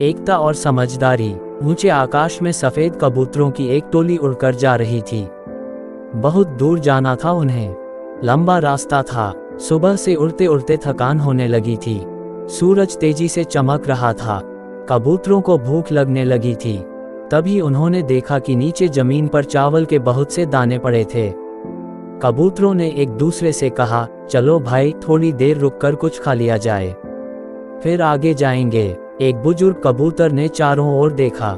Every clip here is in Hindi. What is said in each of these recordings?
एकता और समझदारी। ऊंचे आकाश में सफेद कबूतरों की एक टोली उड़कर जा रही थी। बहुत दूर जाना था उन्हें, लंबा रास्ता था। सुबह से उड़ते उड़ते थकान होने लगी थी। सूरज तेजी से चमक रहा था। कबूतरों को भूख लगने लगी थी। तभी उन्होंने देखा कि नीचे जमीन पर चावल के बहुत से दाने पड़े थे। कबूतरों ने एक दूसरे से कहा, चलो भाई, थोड़ी देर रुककर कुछ खा लिया जाए, फिर आगे जाएंगे। एक बुजुर्ग कबूतर ने चारों ओर देखा।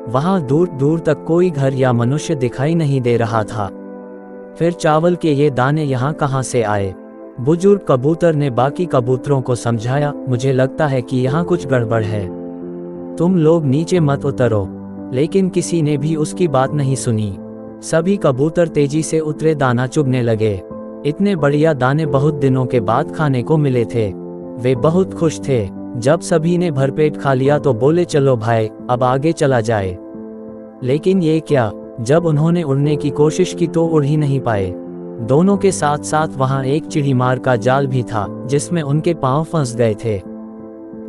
वहां दूर दूर तक कोई घर या मनुष्य दिखाई नहीं दे रहा था। फिर चावल के ये दाने यहाँ कहाँ से आए? बुजुर्ग कबूतर ने बाकी कबूतरों को समझाया, मुझे लगता है कि यहाँ कुछ गड़बड़ है, तुम लोग नीचे मत उतरो। लेकिन किसी ने भी उसकी बात नहीं सुनी। सभी कबूतर तेजी से उतरे, दाना चुगने लगे। इतने बढ़िया दाने बहुत दिनों के बाद खाने को मिले थे। वे बहुत खुश थे। जब सभी ने भरपेट खा लिया तो बोले, चलो भाई, अब आगे चला जाए। लेकिन ये क्या? जब उन्होंने उड़ने की कोशिश की तो उड़ ही नहीं पाए। दोनों के साथ साथ वहां एक चिड़ीमार का जाल भी था, जिसमें उनके पांव फंस गए थे।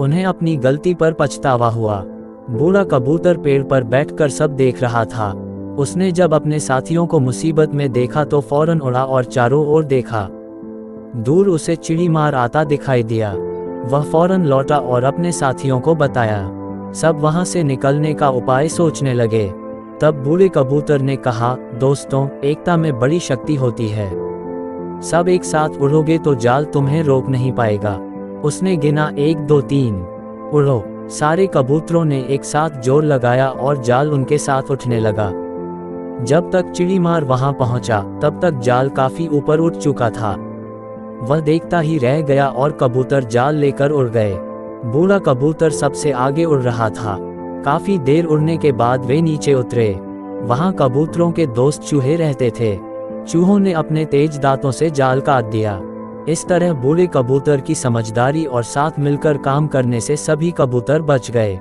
उन्हें अपनी गलती पर पछतावा हुआ। बूढ़ा कबूतर पेड़ पर बैठकर सब देख रहा था। उसने जब अपने साथियों को मुसीबत में देखा तो फौरन उड़ा और चारों ओर देखा। दूर उसे चिड़ीमार आता दिखाई दिया। वह फौरन लौटा और अपने साथियों को बताया। सब वहां से निकलने का उपाय सोचने लगे। तब बूढ़े कबूतर ने कहा, दोस्तों, एकता में बड़ी शक्ति होती है। सब एक साथ उड़ोगे तो जाल तुम्हें रोक नहीं पाएगा। उसने गिना, 1 2 3, उड़ो। सारे कबूतरों ने एक साथ जोर लगाया और जाल उनके साथ उठने लगा। जब तक चिड़ीमार वहां पहुंचा तब तक जाल काफी ऊपर उठ चुका था। वह देखता ही रह गया और कबूतर जाल लेकर उड़ गए। बूढ़ा कबूतर सबसे आगे उड़ रहा था। काफी देर उड़ने के बाद वे नीचे उतरे। वहां कबूतरों के दोस्त चूहे रहते थे। चूहों ने अपने तेज दांतों से जाल काट दिया। इस तरह बूढ़े कबूतर की समझदारी और साथ मिलकर काम करने से सभी कबूतर बच गए।